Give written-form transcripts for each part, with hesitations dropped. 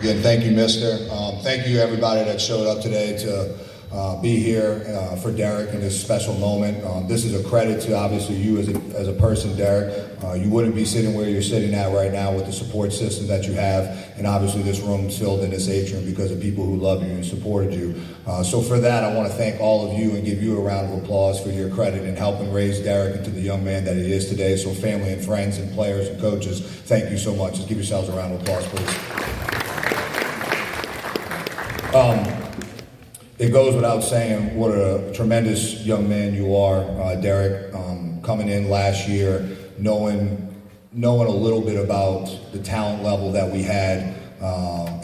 Again, thank you, mister. Thank you, everybody that showed up today to be here for Derrick in this special moment. This is a credit to, obviously, you as a person, Derrick. You wouldn't be sitting where you're sitting at right now with the support system that you have, and obviously this room's filled in this atrium because of people who love you and supported you. So for that, I want to thank all of you and give you a round of applause for your credit in helping raise Derrick into the young man that he is today. So family and friends and players and coaches, thank you so much. Just give yourselves a round of applause, please. It goes without saying what a tremendous young man you are, Derrick. Coming in last year, knowing a little bit about the talent level that we had,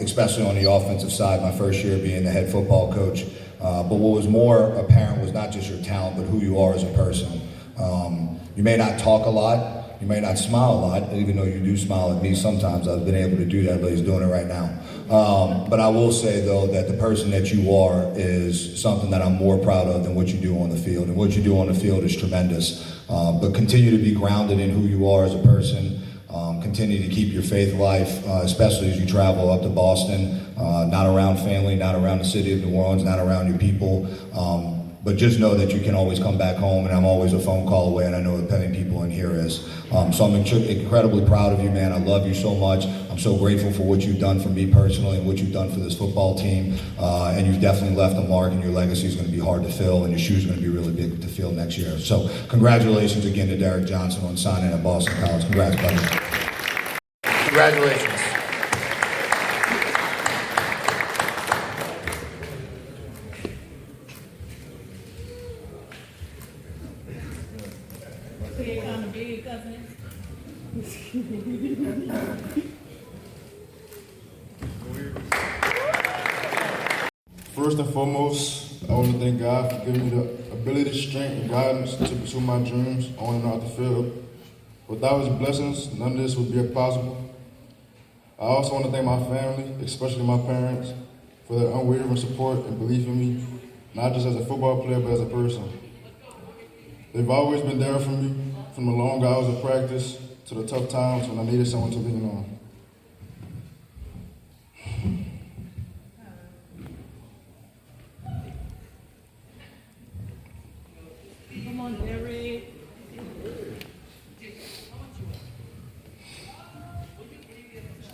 especially on the offensive side, my first year being the head football coach. But what was more apparent was not just your talent, but who you are as a person. You may not talk a lot, you may not smile a lot, even though you do smile at me sometimes. I've been able to do that, but he's doing it right now. But I will say, though, that the person that you are is something that I'm more proud of than what you do on the field. And what you do on the field is tremendous. But continue to be grounded in who you are as a person. Continue to keep your faith alive, especially as you travel up to Boston, not around family, not around the city of New Orleans, not around your people. But just know that you can always come back home, and I'm always a phone call away, and I know that many people in here is. So I'm incredibly proud of you, man. I love you so much. I'm so grateful for what you've done for me personally and what you've done for this football team. And you've definitely left a mark, and your legacy is going to be hard to fill, and your shoes are going to be really big to fill next year. So congratulations again to Derrick Johnson on signing at Boston College. Congrats, buddy. Congratulations. First and foremost, I want to thank God for giving me the ability, strength, and guidance to pursue my dreams on and off the field. Without His blessings, none of this would be possible. I also want to thank my family, especially my parents, for their unwavering support and belief in me, not just as a football player, but as a person. They've always been there for me, from the long hours of practice to the tough times when I needed someone to lean on. Come on, Derrick.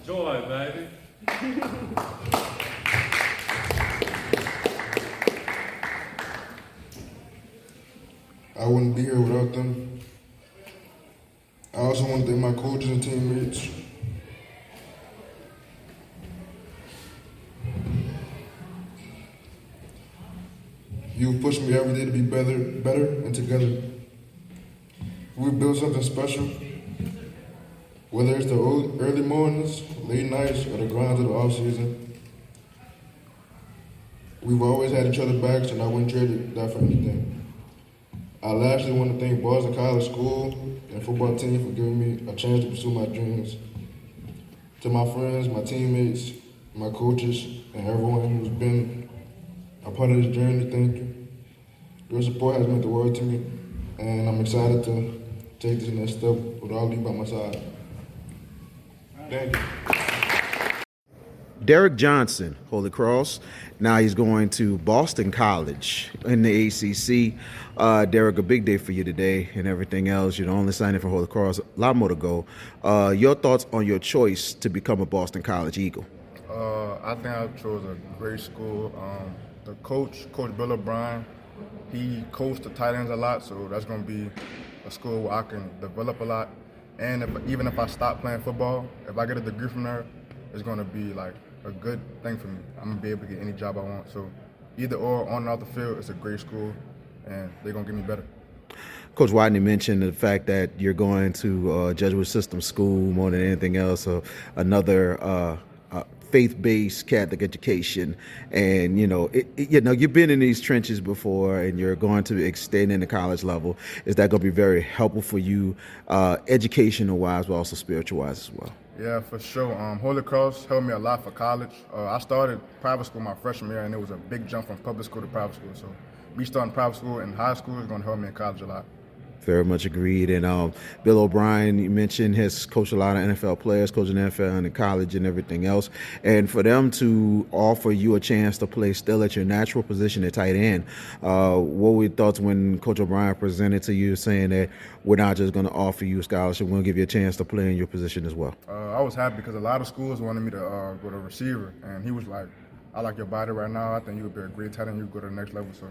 Joy, baby. I wouldn't be here without them. I also want to thank my coaches and teammates. You've pushed me every day to be better, and together we've built something special. Whether it's the early mornings, late nights, or the grind of the off season, we've always had each other's backs, and I wouldn't trade that for anything. I lastly want to thank Boston College School and football team for giving me a chance to pursue my dreams. To my friends, my teammates, my coaches, and everyone who's been a part of this journey, thank you. Your support has meant the world to me, and I'm excited to take this next step with all of you by my side. Thank you. Derrick Johnson, Holy Cross. Now he's going to Boston College in the ACC. Derrick, a big day for you today and everything else. You're the only signing for Holy Cross. A lot more to go. Your thoughts on your choice to become a Boston College Eagle? I think I chose a great school. The Coach Bill O'Brien, he coached the tight ends a lot, so that's going to be a school where I can develop a lot. And even if I stop playing football, if I get a degree from there, it's going to be like a good thing for me. I'm going to be able to get any job I want. So either or, on and off the field, it's a great school, and they're going to get me better. Coach Wattigny mentioned the fact that you're going to Jesuit system school more than anything else, so another faith-based Catholic education, and you've been in these trenches before, and you're going to extend in the college level. Is that going to be very helpful for you, educational-wise, but also spiritual-wise as well? Yeah, for sure. Holy Cross helped me a lot for college. I started private school my freshman year, and it was a big jump from public school to private school. So me starting private school in high school is going to help me in college a lot. Very much agreed. And Bill O'Brien, you mentioned, has coached a lot of NFL players, coaching NFL and in college and everything else. And for them to offer you a chance to play still at your natural position at tight end, what were your thoughts when Coach O'Brien presented to you saying that we're not just going to offer you a scholarship, we're going to give you a chance to play in your position as well? I was happy because a lot of schools wanted me to go to receiver, and he was like, I like your body right now. I think you would be a great tight end. You could go to the next level. So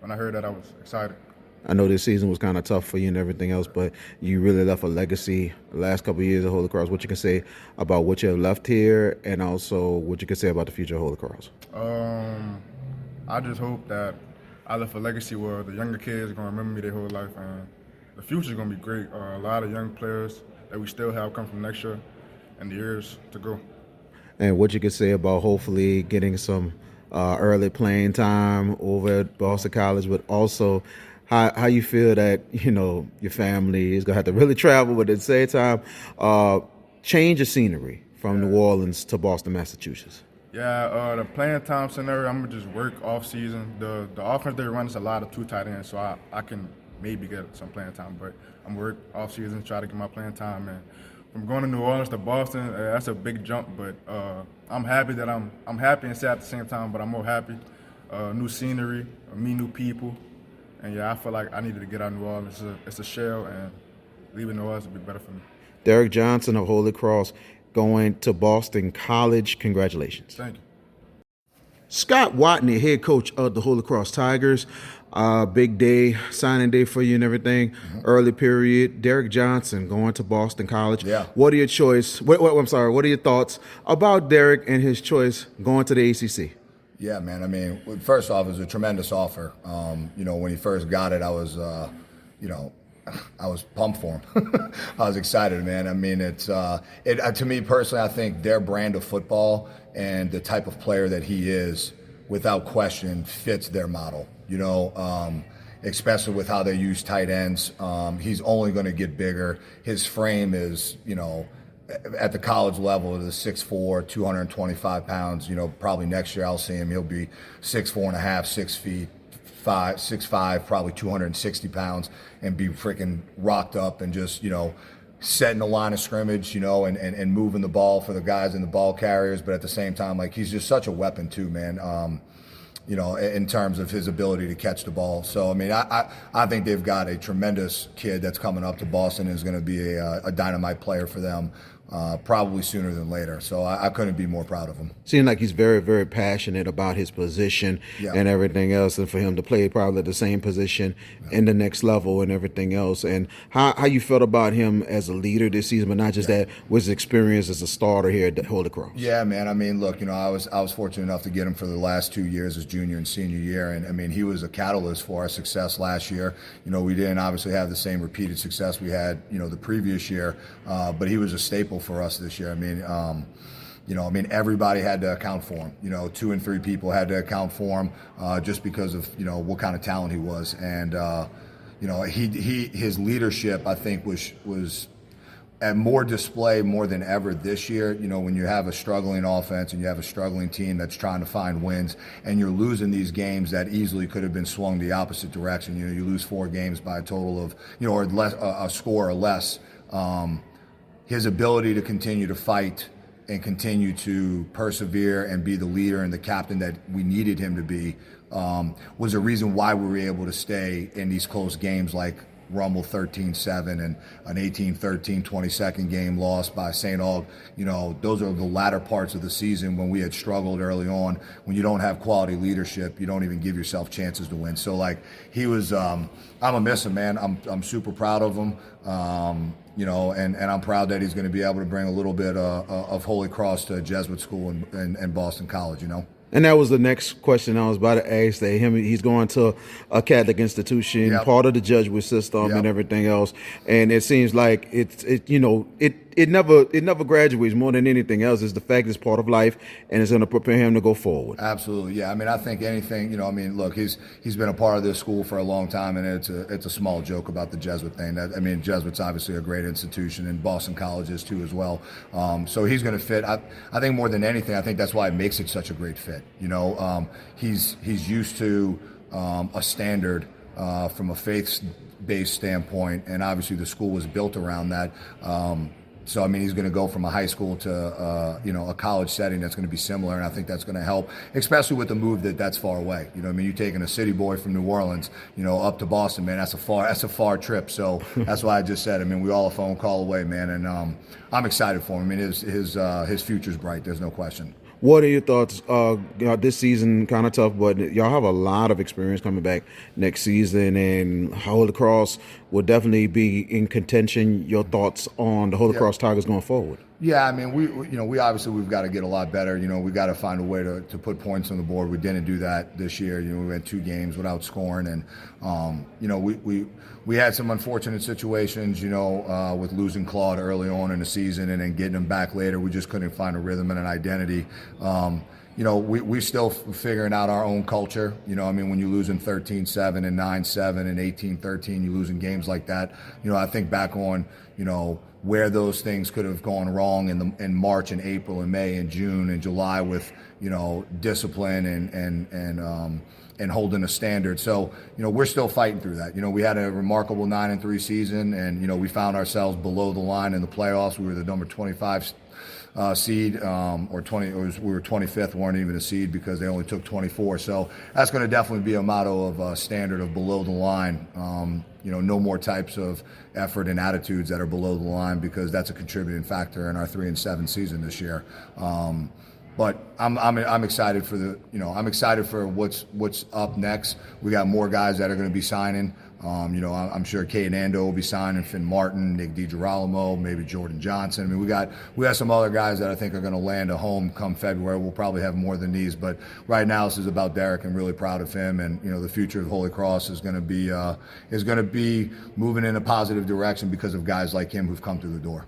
when I heard that, I was excited. I know this season was kind of tough for you and everything else, but you really left a legacy the last couple of years at Holy Cross. What you can say about what you have left here, and also what you can say about the future of Holy Cross? I just hope that I left a legacy where the younger kids are going to remember me their whole life, and the future is going to be great. A lot of young players that we still have come from next year and the years to go. And what you could say about hopefully getting some early playing time over at Boston College, but also how you feel that, you know, your family is going to have to really travel, but at the same time, change of scenery from New Orleans to Boston, Massachusetts. Yeah, the playing time scenario, I'm going to just work off season. The offense they run is a lot of two tight ends, so I can maybe get some playing time, but I'm work off season, try to get my playing time. And from going to New Orleans to Boston, that's a big jump, but I'm happy that I'm happy and sad at the same time, but I'm more happy. New scenery, meet new people, and yeah, I feel like I needed to get out of New Orleans. It's a shell, and leaving New Orleans would be better for me. Derrick Johnson of Holy Cross going to Boston College. Congratulations. Thank you. Scott Wattigny, head coach of the Holy Cross Tigers. Big day, signing day for you and everything. Early period. Derrick Johnson going to Boston College. Yeah. What are your choice? What are your thoughts about Derrick and his choice going to the ACC? Yeah, man. I mean, first off, it was a tremendous offer. You know, when he first got it, I was, you know, I was pumped for him. I was excited, man. I mean, to me personally, I think their brand of football and the type of player that he is, without question, fits their model. You know, especially with how they use tight ends. He's only going to get bigger. His frame is, you know, at the college level, it is 6'4", 225 pounds. You know, probably next year I'll see him. He'll be 6'4.5", 6 feet. 6'5", probably 260 pounds, and be freaking rocked up and just, you know, setting the line of scrimmage, you know, and moving the ball for the guys and the ball carriers. But at the same time, like, he's just such a weapon too, man. You know, in terms of his ability to catch the ball. So, I mean, I think they've got a tremendous kid that's coming up to Boston and is going to be a dynamite player for them. Probably sooner than later. So I couldn't be more proud of him. Seems like he's very, very passionate about his position and everything else, and for him to play probably the same position in the next level and everything else. And how you felt about him as a leader this season, but not just that, with his experience as a starter here at Holy Cross. Yeah, man. I mean, look, you know, I was fortunate enough to get him for the last 2 years, his junior and senior year, and I mean, he was a catalyst for our success last year. You know, we didn't obviously have the same repeated success we had, you know, the previous year, but he was a staple for us this year. I mean, you know, I mean, everybody had to account for him. You know, 2 and 3 people had to account for him just because of, you know, what kind of talent he was. And you know, his leadership, I think, was at more display more than ever this year. You know, when you have a struggling offense and you have a struggling team that's trying to find wins, and you're losing these games that easily could have been swung the opposite direction. You know, you lose 4 games by a total of, you know, or less, a score or less. His ability to continue to fight and continue to persevere and be the leader and the captain that we needed him to be was a reason why we were able to stay in these close games like Rumble 13-7 and an 18-13 22nd game lost by St. Aug. You know, those are the latter parts of the season when we had struggled early on. When you don't have quality leadership, you don't even give yourself chances to win. So, like, he was, I'm gonna miss him, man. I'm super proud of him. You know, and I'm proud that he's going to be able to bring a little bit of Holy Cross to a Jesuit school in Boston College, you know. And that was the next question I was about to ask. That he's going to a Catholic institution, part of the Jesuit system and everything else. And it seems like it never graduates more than anything else. Is the fact it's part of life and it's going to prepare him to go forward. Absolutely, yeah. I mean, I think anything, you know, I mean, look, he's been a part of this school for a long time, and it's a small joke about the Jesuit thing. I mean, Jesuit's obviously a great institution, and Boston College is too as well. So he's going to fit. I think more than anything, I think that's why it makes it such a great fit. You know, he's used to a standard from a faith faith-based standpoint, and obviously the school was built around that. So, I mean, he's going to go from a high school to, a college setting that's going to be similar, and I think that's going to help, especially with the move that's far away. You know what I mean? You're taking a city boy from New Orleans, up to Boston, man. That's a far trip. So that's why I just said, I mean, we all a phone call away, man, and I'm excited for him. I mean, his future's bright. There's no question. What are your thoughts? This season kind of tough, but y'all have a lot of experience coming back next season, and Holy Cross will definitely be in contention. Your thoughts on the Holy Cross Tigers going forward? Yeah, I mean, we obviously we've got to get a lot better. We got to find a way to put points on the board. We didn't do that this year. We had 2 games without scoring, and we had some unfortunate situations. With losing Claude early on in the season and then getting him back later. We just couldn't find a rhythm and an identity. We still figuring out our own culture. I mean, when you're losing 13-7 and 9-7 and 18-13, you're losing games like that. I think back on, where those things could have gone wrong in March and April and May and June and July with, discipline and holding a standard. So, we're still fighting through that. We had a remarkable 9-3 season, and, we found ourselves below the line in the playoffs. We were the number 25 seed, or 20. We were 25th, weren't even a seed because they only took 24. So that's going to definitely be a motto of standard of below the line. No more types of effort and attitudes that are below the line, because that's a contributing factor in our 3-7 season this year. But I'm excited for I'm excited for what's up next. We got more guys that are going to be signing. I'm sure Cade Ando will be signing, Finn Martin, Nick DiGirolamo, maybe Jordan Johnson. I mean, we got some other guys that I think are going to land a home come February. We'll probably have more than these, but right now this is about Derrick. I'm really proud of him, and the future of Holy Cross is going to be moving in a positive direction because of guys like him who've come through the door.